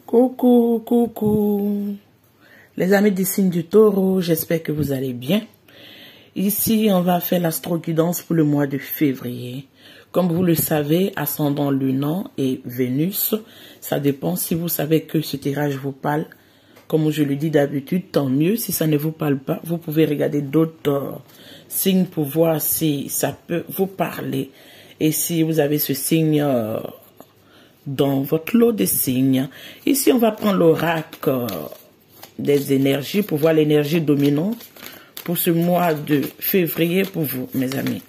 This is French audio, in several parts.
Coucou, coucou, les amis du signe du taureau, j'espère que vous allez bien. Ici, on va faire l'astro-guidance pour le mois de février. Comme vous le savez, ascendant lunan et Vénus, ça dépend. Si vous savez que ce tirage vous parle, comme je le dis d'habitude, tant mieux. Si ça ne vous parle pas, vous pouvez regarder d'autres signes pour voir si ça peut vous parler. Et si vous avez ce signe dans votre lot de signes. Ici, on va prendre l'oracle des énergies pour voir l'énergie dominante pour ce mois de février pour vous, mes amis.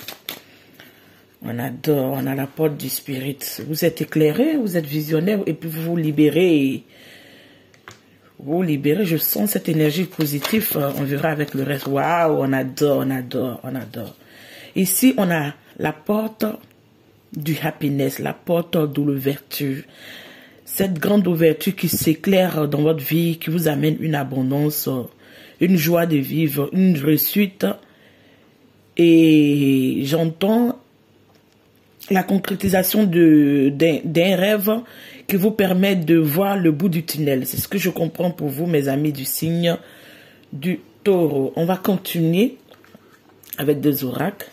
On adore, on a la porte du spirit. Vous êtes éclairé, vous êtes visionnaire et puis vous vous libérez. Vous libérez, je sens cette énergie positive. On verra avec le reste. Waouh, on adore, on adore, on adore. Ici, on a la porte du happiness, la porte de l'ouverture. Cette grande ouverture qui s'éclaire dans votre vie, qui vous amène une abondance, une joie de vivre, une réussite. Et j'entends la concrétisation d'un rêve qui vous permet de voir le bout du tunnel. C'est ce que je comprends pour vous, mes amis du signe du taureau. On va continuer avec deux oracles.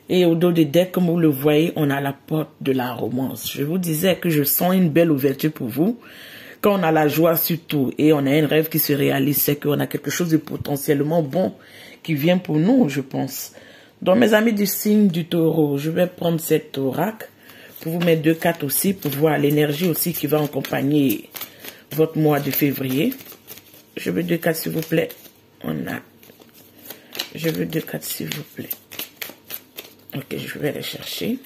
Et au dos des decks, comme vous le voyez, on a la porte de la romance. Je vous disais que je sens une belle ouverture pour vous. Quand on a la joie surtout et on a un rêve qui se réalise, c'est qu'on a quelque chose de potentiellement bon qui vient pour nous, je pense. Donc mes amis du signe du taureau, je vais prendre cet oracle pour vous mettre deux cartes aussi, pour voir l'énergie aussi qui va accompagner votre mois de février. Je veux deux cartes s'il vous plaît. Je veux deux cartes s'il vous plaît. Ok, je vais les chercher.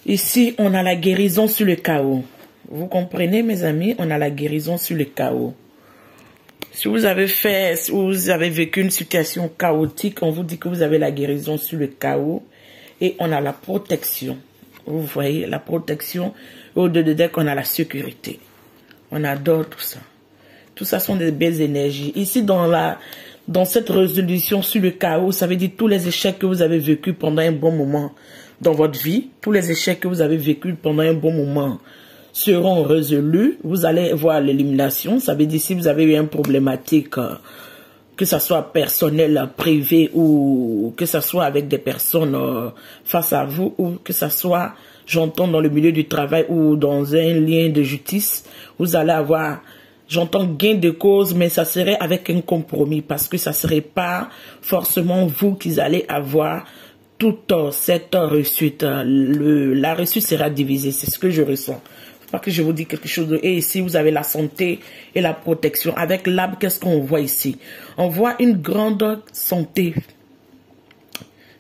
Ici, on a la guérison sur le chaos. Vous comprenez, mes amis? On a la guérison sur le chaos. Si vous avez vécu une situation chaotique, on vous dit que vous avez la guérison sur le chaos. Et on a la protection. Vous voyez, la protection. Au-delà de deck, on a la sécurité. On adore tout ça. Tout ça sont des belles énergies. Ici, dans cette résolution sur le chaos, ça veut dire tous les échecs que vous avez vécus pendant un bon moment dans votre vie, tous les échecs que vous avez vécus pendant un bon moment seront résolus. Vous allez voir l'élimination. Ça veut dire si vous avez eu une problématique, que ce soit personnelle, privée ou que ce soit avec des personnes face à vous ou que ce soit, j'entends, dans le milieu du travail ou dans un lien de justice, vous allez avoir... J'entends gain de cause, mais ça serait avec un compromis parce que ça serait pas forcément vous qui allez avoir toute cette réussite. La réussite sera divisée, c'est ce que je ressens. Faut pas que je vous dise quelque chose. Et ici, vous avez la santé et la protection. Avec l'arbre, qu'est-ce qu'on voit ici? On voit une grande santé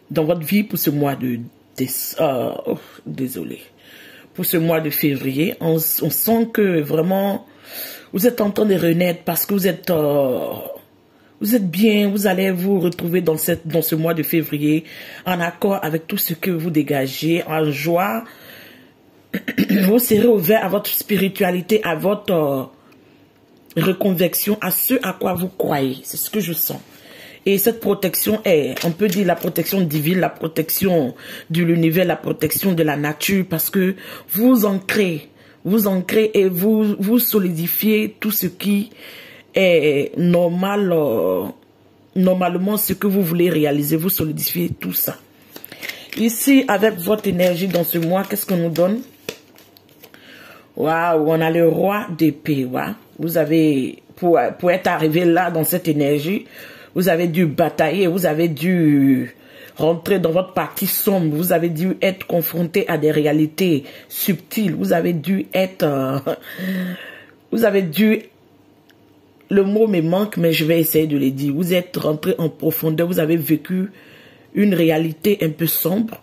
dans votre vie pour ce mois désolé. Pour ce mois de février. On sent que vraiment... Vous êtes en train de renaître parce que vous êtes bien, vous allez vous retrouver dans ce mois de février en accord avec tout ce que vous dégagez, en joie. Vous serez ouvert à votre spiritualité, à votre reconversion, à ce à quoi vous croyez. C'est ce que je sens. Et cette protection est, on peut dire la protection divine, la protection de l'univers, la protection de la nature parce que vous ancrez et vous solidifiez tout ce qui est normal, normalement ce que vous voulez réaliser, vous solidifiez tout ça. Ici, avec votre énergie dans ce mois, qu'est-ce qu'on nous donne? Waouh, on a le roi d'épée, waouh. Vous avez, pour être arrivé là dans cette énergie, vous avez dû batailler, vous avez dû... rentrer dans votre partie sombre, vous avez dû être confronté à des réalités subtiles, vous avez dû être... le mot me manque, mais je vais essayer de le dire. Vous êtes rentré en profondeur, vous avez vécu une réalité un peu sombre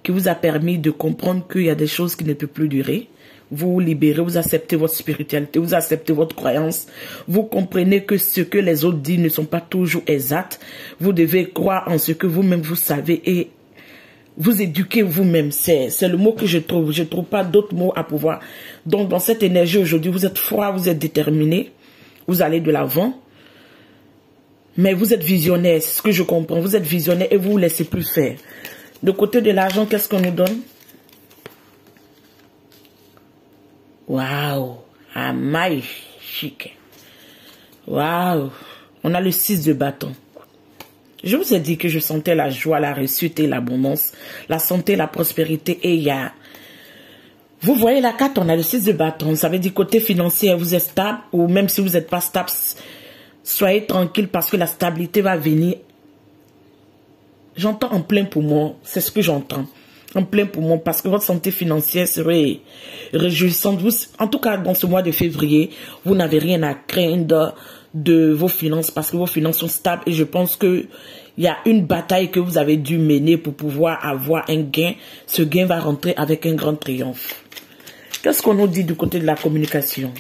qui vous a permis de comprendre qu'il y a des choses qui ne peuvent plus durer. Vous vous libérez, vous acceptez votre spiritualité, vous acceptez votre croyance. Vous comprenez que ce que les autres disent ne sont pas toujours exacts. Vous devez croire en ce que vous-même vous savez et vous éduquer vous-même. C'est le mot que je trouve. Je ne trouve pas d'autres mots à pouvoir. Donc dans cette énergie aujourd'hui, vous êtes froid, vous êtes déterminé. Vous allez de l'avant. Mais vous êtes visionnaire, c'est ce que je comprends. Vous êtes visionnaire et vous ne vous laissez plus faire. De côté de l'argent, qu'est-ce qu'on nous donne? Waouh. Amaï. Chic. Waouh. On a le 6 de bâton. Je vous ai dit que je sentais la joie, la réussite et l'abondance, la santé, la prospérité. Et il y a... Vous voyez la carte, on a le 6 de bâton. Ça veut dire côté financier, vous êtes stable. Ou même si vous n'êtes pas stable, soyez tranquille parce que la stabilité va venir. J'entends en plein poumon. C'est ce que j'entends. En plein poumon parce que votre santé financière serait réjouissante. Vous, en tout cas, dans ce mois de février, vous n'avez rien à craindre de vos finances parce que vos finances sont stables et je pense que il y a une bataille que vous avez dû mener pour pouvoir avoir un gain. Ce gain va rentrer avec un grand triomphe. Qu'est-ce qu'on nous dit du côté de la communication?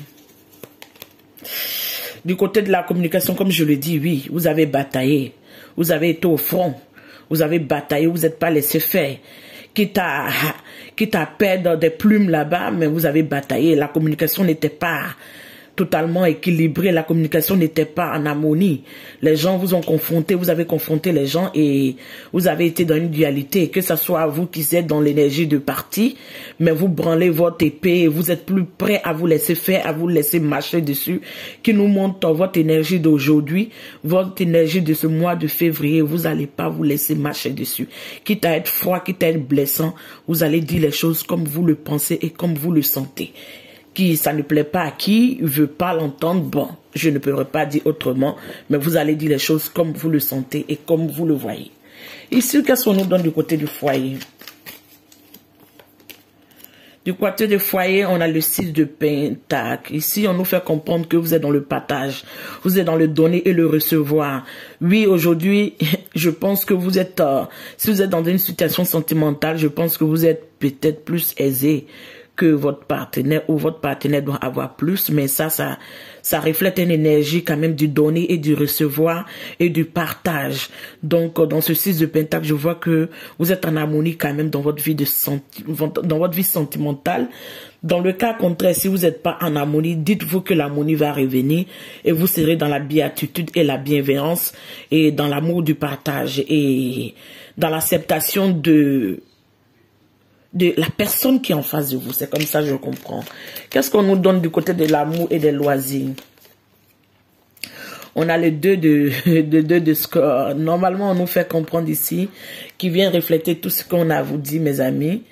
Du côté de la communication, comme je le dis, oui, vous avez bataillé. Vous avez été au front. Vous avez bataillé, vous n'êtes pas laissé faire. Quitte à perdre des plumes là-bas, mais vous avez bataillé. La communication n'était pas totalement équilibrée. La communication n'était pas en harmonie. Les gens vous ont confronté, vous avez confronté les gens et vous avez été dans une dualité. Que ce soit vous qui êtes dans l'énergie de parti, mais vous branlez votre épée, vous êtes plus prêt à vous laisser faire, à vous laisser marcher dessus, qui nous montre votre énergie d'aujourd'hui, votre énergie de ce mois de février, vous n'allez pas vous laisser marcher dessus. Quitte à être froid, quitte à être blessant, vous allez dire les choses comme vous le pensez et comme vous le sentez. Qui ça ne plaît pas à qui veut pas l'entendre, bon, je ne pourrais pas dire autrement, mais vous allez dire les choses comme vous le sentez et comme vous le voyez. Ici, qu'est-ce qu'on nous donne du côté du foyer? Du côté du foyer, on a le 6 de Pentacle. Ici, on nous fait comprendre que vous êtes dans le partage, vous êtes dans le donner et le recevoir. Oui, aujourd'hui, je pense que vous êtes, si vous êtes dans une situation sentimentale, je pense que vous êtes peut-être plus aisé que votre partenaire ou votre partenaire doit avoir plus, mais ça reflète une énergie quand même du donner et du recevoir et du partage. Donc, dans ce 6 de Pentacle, je vois que vous êtes en harmonie quand même dans votre vie dans votre vie sentimentale. Dans le cas contraire, si vous n'êtes pas en harmonie, dites-vous que l'harmonie va revenir et vous serez dans la béatitude et la bienveillance et dans l'amour du partage et dans l'acceptation de la personne qui est en face de vous. C'est comme ça, je comprends. Qu'est-ce qu'on nous donne du côté de l'amour et des loisirs? On a le 2 de score. Normalement, on nous fait comprendre ici, qui vient refléter tout ce qu'on a à vous dire, mes amis.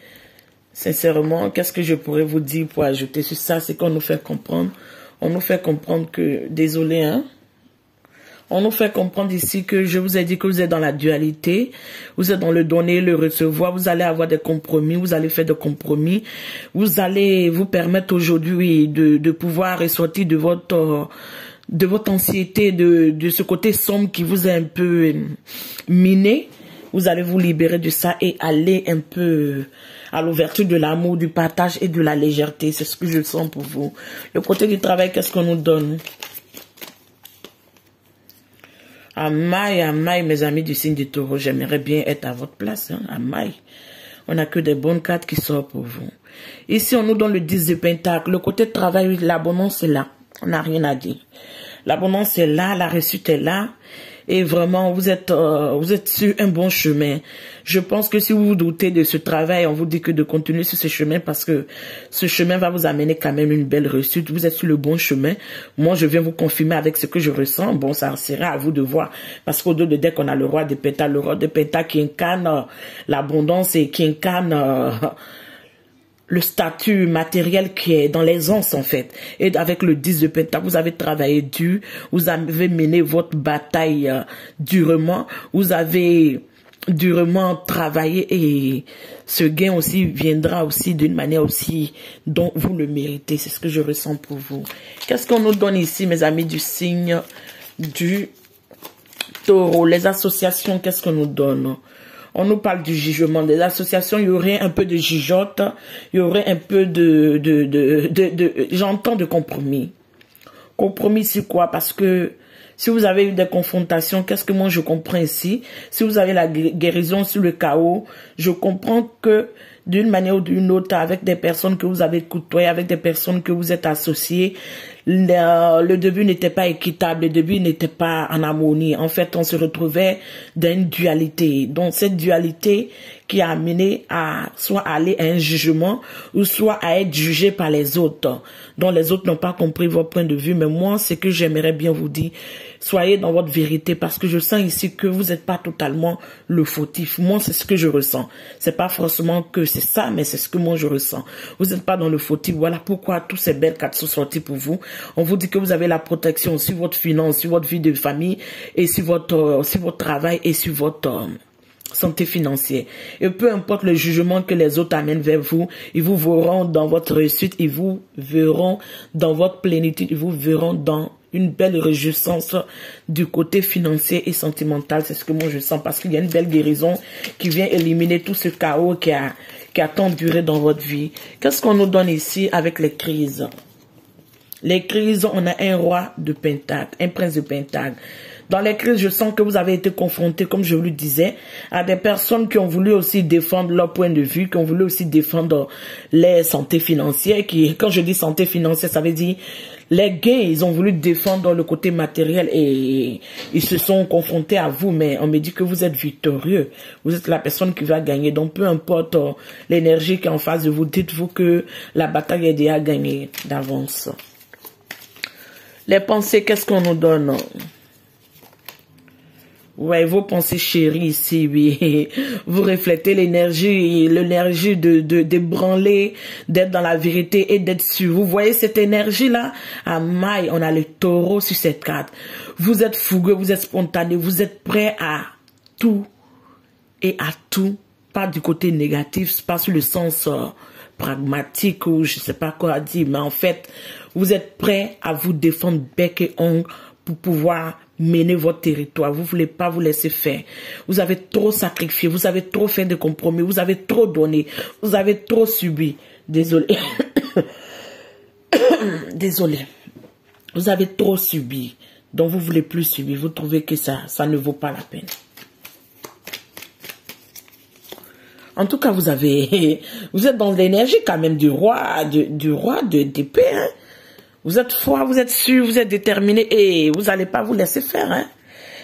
Sincèrement, qu'est-ce que je pourrais vous dire pour ajouter sur ça? C'est qu'on nous fait comprendre. On nous fait comprendre que, désolé, hein, on nous fait comprendre ici que je vous ai dit que vous êtes dans la dualité, vous êtes dans le donner, le recevoir, vous allez avoir des compromis, vous allez faire des compromis, vous allez vous permettre aujourd'hui de pouvoir ressortir de votre anxiété, de ce côté sombre qui vous a un peu miné. Vous allez vous libérer de ça et aller un peu à l'ouverture de l'amour, du partage et de la légèreté. C'est ce que je sens pour vous. Le côté du travail, qu'est-ce qu'on nous donne? Amaï, mes amis du signe du taureau, j'aimerais bien être à votre place, hein, Amaï. On n'a que des bonnes cartes qui sortent pour vous. Ici, on nous donne le 10 de Pentacle. Le côté de travail, l'abondance est là. On n'a rien à dire. L'abondance est là, la réussite est là. Et vraiment, vous êtes sur un bon chemin. Je pense que si vous vous doutez de ce travail, on vous dit que de continuer sur ce chemin parce que ce chemin va vous amener quand même une belle réussite. Vous êtes sur le bon chemin. Moi, je viens vous confirmer avec ce que je ressens. Bon, ça sera à vous de voir. Parce qu'au-delà de deck, on a le roi de Pétales. Le roi de Pétales qui incarne l'abondance et qui incarne le statut matériel qui est dans l'aisance en fait. Et avec le 10 de Pentacle, vous avez travaillé dur, vous avez mené votre bataille durement, vous avez durement travaillé et ce gain aussi viendra aussi d'une manière aussi dont vous le méritez. C'est ce que je ressens pour vous. Qu'est-ce qu'on nous donne ici, mes amis du signe du taureau? Les associations, qu'est-ce qu'on nous donne? On nous parle du jugement des associations, il y aurait un peu de jugeote, il y aurait un peu j'entends de compromis. Compromis sur quoi? Parce que si vous avez eu des confrontations, qu'est-ce que moi je comprends ici? Si vous avez la guérison sur le chaos, je comprends que d'une manière ou d'une autre, avec des personnes que vous avez côtoyées, avec des personnes que vous êtes associés. Le début n'était pas équitable, le début n'était pas en harmonie. En fait, on se retrouvait dans une dualité. Donc, cette dualité qui a amené à soit aller à un jugement ou soit à être jugé par les autres. Donc, les autres n'ont pas compris votre point de vue. Mais moi, c'est que j'aimerais bien vous dire, soyez dans votre vérité parce que je sens ici que vous n'êtes pas totalement le fautif. Moi, c'est ce que je ressens. C'est pas forcément que c'est ça, mais c'est ce que moi je ressens. Vous n'êtes pas dans le fautif. Voilà pourquoi tous ces belles cartes sont sorties pour vous. On vous dit que vous avez la protection sur votre finance, sur votre vie de famille et sur votre travail et sur votre santé financière. Et peu importe le jugement que les autres amènent vers vous, ils vous verront dans votre réussite, ils vous verront dans votre plénitude, ils vous verront dans une belle réjouissance du côté financier et sentimental. C'est ce que moi je sens parce qu'il y a une belle guérison qui vient éliminer tout ce chaos qui a tant duré dans votre vie. Qu'est-ce qu'on nous donne ici avec les crises? Les crises, on a un roi de Pentacle, un prince de Pentacle. Dans les crises, je sens que vous avez été confrontés, comme je vous le disais, à des personnes qui ont voulu aussi défendre leur point de vue, qui ont voulu aussi défendre les santé financières. Quand je dis santé financière, ça veut dire les gains, ils ont voulu défendre le côté matériel et ils se sont confrontés à vous, mais on me dit que vous êtes victorieux. Vous êtes la personne qui va gagner. Donc, peu importe l'énergie qui est en face de vous, dites-vous que la bataille est déjà gagnée d'avance. Les pensées, qu'est-ce qu'on nous donne? Ouais, vos pensées chéries ici, oui. Vous reflétez l'énergie d'ébranler, d'être dans la vérité et d'être sûr. Vous voyez cette énergie-là? À maille, on a le taureau sur cette carte. Vous êtes fougueux, vous êtes spontané, vous êtes prêt à tout et à tout. Pas du côté négatif, pas sur le sens pragmatique ou je sais pas quoi dire, mais en fait, vous êtes prêt à vous défendre bec et ongle pour pouvoir mener votre territoire. Vous voulez pas vous laisser faire. Vous avez trop sacrifié, vous avez trop fait de compromis, vous avez trop donné, vous avez trop subi. Désolé. Désolé. Vous avez trop subi. Donc vous voulez plus subir. Vous trouvez que ça ne vaut pas la peine. En tout cas, vous êtes dans l'énergie quand même du roi d'épée, hein. Vous êtes froid, vous êtes sûr, vous êtes déterminé et vous n'allez pas vous laisser faire, hein.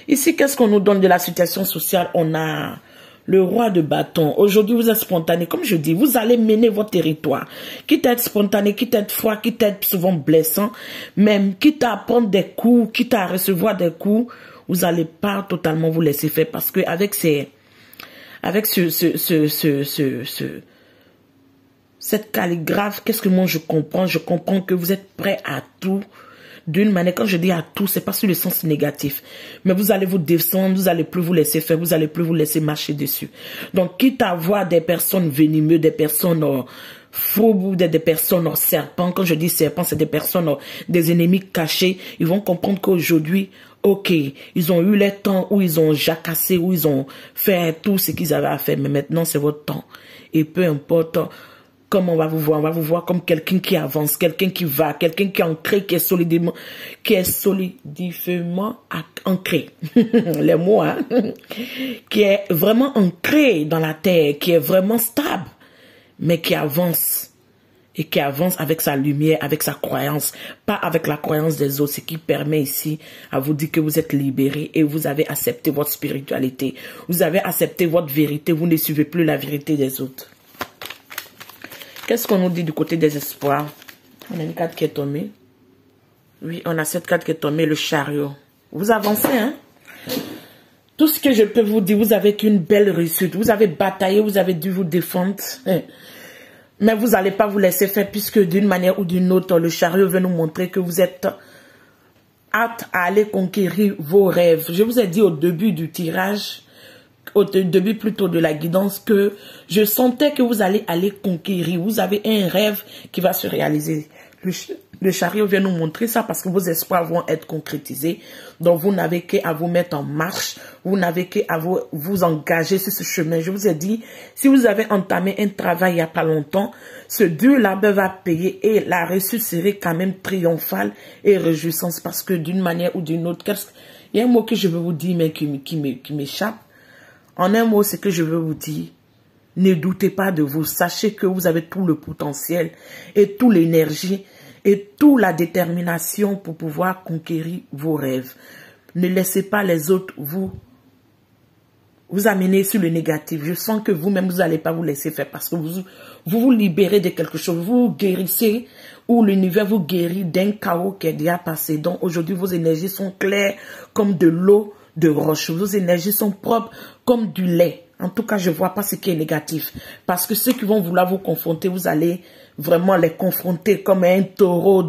Ici, qu'est-ce qu'on nous donne de la situation sociale? On a le roi de bâton. Aujourd'hui, vous êtes spontané. Comme je dis, vous allez mener votre territoire. Quitte à être spontané, quitte à être froid, quitte à être souvent blessant, même quitte à prendre des coups, quitte à recevoir des coups, vous n'allez pas totalement vous laisser faire parce que avec cette calligraphe, qu'est-ce que moi je comprends? Je comprends que vous êtes prêt à tout. D'une manière, quand je dis à tout, c'est pas sur le sens négatif. Mais vous allez vous descendre, vous allez plus vous laisser faire, vous allez plus vous laisser marcher dessus. Donc, quitte à voir des personnes venimeuses, des personnes fous, des personnes serpents. Quand je dis serpents, c'est des personnes, des ennemis cachés. Ils vont comprendre qu'aujourd'hui, ok, ils ont eu le temps où ils ont jacassé, où ils ont fait tout ce qu'ils avaient à faire. Mais maintenant, c'est votre temps. Et peu importe comment on va vous voir comme quelqu'un qui avance, quelqu'un qui va, quelqu'un qui est ancré, qui est solidifément ancré. Les mots, hein. Qui est vraiment ancré dans la terre, qui est vraiment stable, mais qui avance. Et qui avance avec sa lumière, avec sa croyance, pas avec la croyance des autres, ce qui permet ici à vous dire que vous êtes libéré et vous avez accepté votre spiritualité. Vous avez accepté votre vérité, vous ne suivez plus la vérité des autres. Qu'est-ce qu'on nous dit du côté des espoirs? On a une carte qui est tombée. Oui, on a cette carte qui est tombée, le chariot. Vous avancez, hein? Tout ce que je peux vous dire, vous avez qu'une belle réussite. Vous avez bataillé, vous avez dû vous défendre. Mais vous n'allez pas vous laisser faire puisque d'une manière ou d'une autre, le chariot veut nous montrer que vous êtes apte à aller conquérir vos rêves. Je vous ai dit au début du tirage, au début plutôt de la guidance, que je sentais que vous allez aller conquérir. Vous avez un rêve qui va se réaliser. Le chariot vient nous montrer ça parce que vos espoirs vont être concrétisés. Donc, vous n'avez qu'à vous mettre en marche. Vous n'avez qu'à vous engager sur ce chemin. Je vous ai dit, si vous avez entamé un travail il n'y a pas longtemps, ce dur labeur va payer et la réussite serait quand même triomphale et réjouissante parce que d'une manière ou d'une autre, il y a un mot que je veux vous dire mais qui m'échappe. En un mot, c'est que je veux vous dire, Ne doutez pas de vous. Sachez que vous avez tout le potentiel et toute l'énergie et toute la détermination pour pouvoir conquérir vos rêves. Ne laissez pas les autres vous amener sur le négatif. Je sens que vous-même, vous n'allez pas vous laisser faire parce que vous libérez de quelque chose. Vous guérissez ou l'univers vous guérit d'un chaos qui est déjà passé. Donc aujourd'hui, vos énergies sont claires comme de l'eau de roche. Vos énergies sont propres comme du lait. En tout cas, je ne vois pas ce qui est négatif. Parce que ceux qui vont vouloir vous confronter, vous allez vraiment les confronter comme un taureau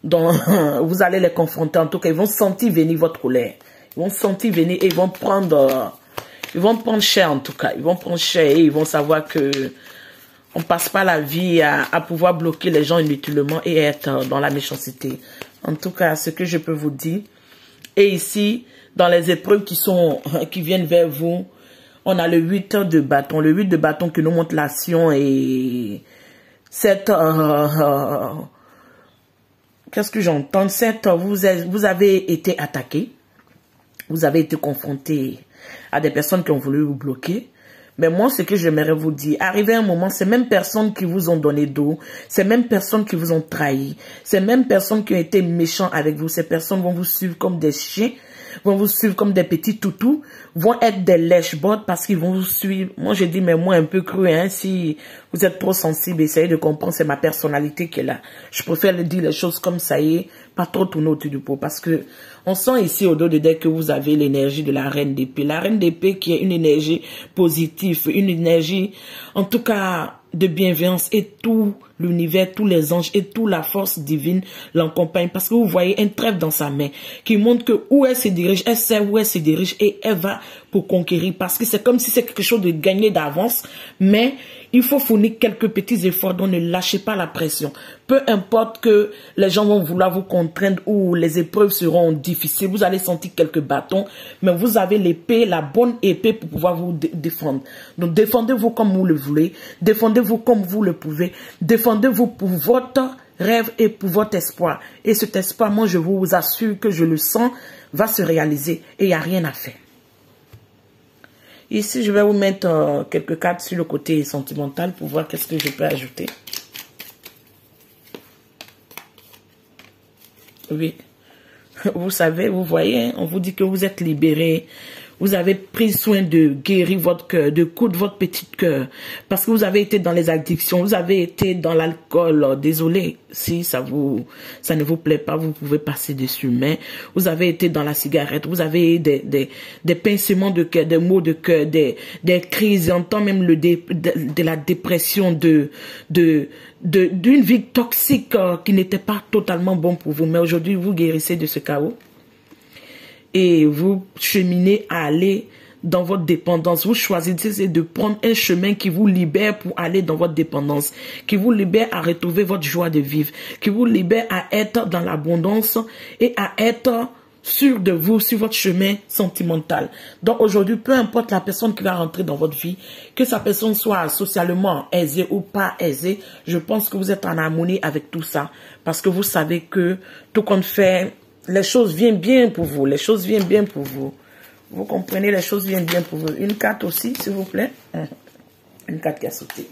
vous allez les confronter. En tout cas, ils vont sentir venir votre colère. Ils vont sentir venir et ils vont prendre cher en tout cas. Ils vont prendre cher et ils vont savoir que on passe pas la vie à pouvoir bloquer les gens inutilement et être dans la méchanceté. En tout cas, ce que je peux vous dire. Et ici, dans les épreuves qui viennent vers vous, on a le 8 de bâton. Le 8 de bâton qui nous montre l'action et cette... Qu'est-ce que j'entends? Vous avez été attaqué. Vous avez été confronté à des personnes qui ont voulu vous bloquer. Mais moi, ce que j'aimerais vous dire, arrivé un moment, ces mêmes personnes qui vous ont donné dos, ces mêmes personnes qui vous ont trahi, ces mêmes personnes qui ont été méchants avec vous, ces personnes vont vous suivre comme des chiens, vont vous suivre comme des petits toutous, vont être des lèche-bottes parce qu'ils vont vous suivre. Moi, je dis, mais moi, un peu cru, hein, si vous êtes trop sensible, essayez de comprendre, c'est ma personnalité qui est là. Je préfère le dire les choses comme ça y est, pas trop tourner autour du pot, parce que on sent ici au dos de deck que vous avez l'énergie de la reine d'épée. La reine d'épée qui est une énergie positive, une énergie, en tout cas, de bienveillance et tout l'univers, tous les anges et toute la force divine l'accompagnent parce que vous voyez un trèfle dans sa main qui montre que où elle se dirige, elle sait où elle se dirige et elle va pour conquérir parce que c'est comme si c'est quelque chose de gagné d'avance, mais il faut fournir quelques petits efforts, donc ne lâchez pas la pression. Peu importe que les gens vont vouloir vous contraindre ou les épreuves seront difficiles, vous allez sentir quelques bâtons, mais vous avez l'épée, la bonne épée pour pouvoir vous défendre. Donc défendez-vous comme vous le voulez, défendez-vous comme vous le pouvez, défendez-vous pour votre rêve et pour votre espoir. Et cet espoir, moi je vous assure que je le sens, va se réaliser et il n'y a rien à faire. Ici, je vais vous mettre quelques cartes sur le côté sentimental pour voir qu'est-ce que je peux ajouter. Oui, vous savez, vous voyez, hein, on vous dit que vous êtes libéré. Vous avez pris soin de guérir votre cœur, de coudre votre petit cœur. Parce que vous avez été dans les addictions, vous avez été dans l'alcool. Désolé, si ça ne vous plaît pas, vous pouvez passer dessus. Mais vous avez été dans la cigarette, vous avez des pincements de cœur, des maux de cœur, des crises. J'entends même de la dépression, d'une vie toxique qui n'était pas totalement bon pour vous. Mais aujourd'hui, vous guérissez de ce chaos. Et vous cheminez à aller dans votre dépendance. Vous choisissez de prendre un chemin qui vous libère pour aller dans votre dépendance, qui vous libère à retrouver votre joie de vivre, qui vous libère à être dans l'abondance et à être sûr de vous sur votre chemin sentimental. Donc aujourd'hui, peu importe la personne qui va rentrer dans votre vie, que sa personne soit socialement aisée ou pas aisée, je pense que vous êtes en harmonie avec tout ça. Parce que vous savez que tout compte fait, les choses viennent bien pour vous. Les choses viennent bien pour vous. Vous comprenez, les choses viennent bien pour vous. Une carte aussi, s'il vous plaît. Une carte qui a sauté.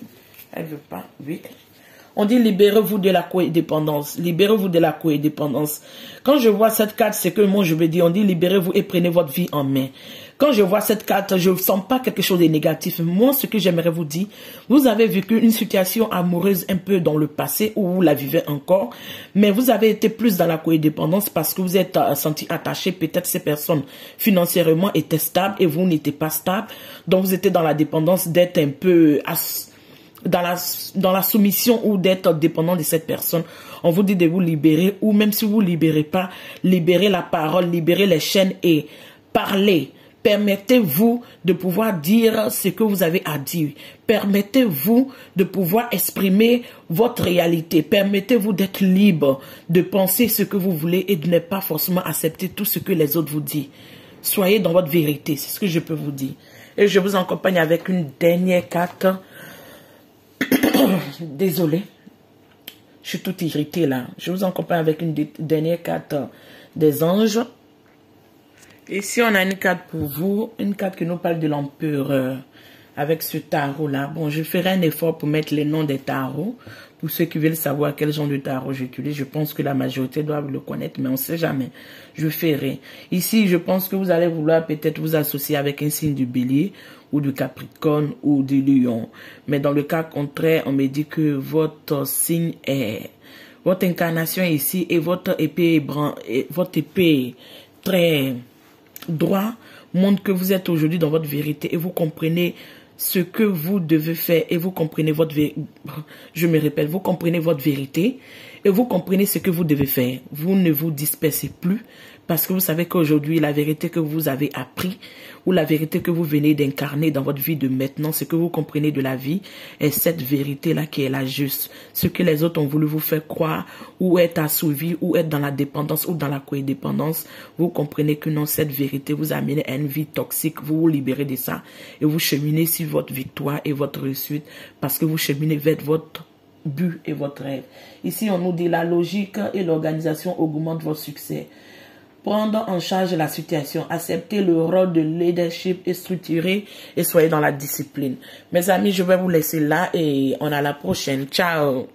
Elle ne veut pas. Oui. On dit libérez-vous de la codépendance. Libérez-vous de la codépendance. Quand je vois cette carte, c'est que moi je veux dire, on dit libérez-vous et prenez votre vie en main. Quand je vois cette carte, je ne sens pas quelque chose de négatif. Moi, ce que j'aimerais vous dire, vous avez vécu une situation amoureuse un peu dans le passé où vous la vivez encore, mais vous avez été plus dans la codépendance parce que vous êtes senti attaché. Peut-être ces personnes financièrement étaient stables et vous n'étiez pas stable. Donc vous étiez dans la dépendance d'être un peu dans la soumission ou d'être dépendant de cette personne. On vous dit de vous libérer ou même si vous ne libérez pas, libérez la parole, libérez les chaînes et parlez. Permettez-vous de pouvoir dire ce que vous avez à dire. Permettez-vous de pouvoir exprimer votre réalité. Permettez-vous d'être libre, de penser ce que vous voulez et de ne pas forcément accepter tout ce que les autres vous disent. Soyez dans votre vérité, c'est ce que je peux vous dire. Et je vous accompagne avec une dernière carte. Désolée, je suis toute irritée là. Je vous accompagne avec une dernière carte des anges. Ici, on a une carte pour vous, une carte qui nous parle de l'empereur. avec ce tarot-là. Bon, je ferai un effort pour mettre les noms des tarots. Pour ceux qui veulent savoir quel genre de tarot j'utilise, je pense que la majorité doivent le connaître, mais on ne sait jamais. Je ferai. Ici, je pense que vous allez vouloir peut-être vous associer avec un signe du bélier, ou du capricorne, ou du lion. Mais dans le cas contraire, on me dit que votre signe est... Votre incarnation est ici et votre épée très droit montre que vous êtes aujourd'hui dans votre vérité et vous comprenez ce que vous devez faire et vous comprenez votre vérité. Je me répète, vous comprenez votre vérité et vous comprenez ce que vous devez faire. Vous ne vous dispersez plus parce que vous savez qu'aujourd'hui, la vérité que vous avez appris ou la vérité que vous venez d'incarner dans votre vie de maintenant, ce que vous comprenez de la vie est cette vérité-là qui est la juste. Ce que les autres ont voulu vous faire croire ou être assouvi ou être dans la dépendance ou dans la codépendance, vous comprenez que non, cette vérité vous amène à une vie toxique, vous vous libérez de ça et vous cheminez sur votre victoire et votre réussite parce que vous cheminez vers votre but et votre rêve. Ici, on nous dit la logique et l'organisation augmentent votre succès. Prendre en charge la situation, accepter le rôle de leadership et structurer et soyez dans la discipline. Mes amis, je vais vous laisser là et on a la prochaine. Ciao!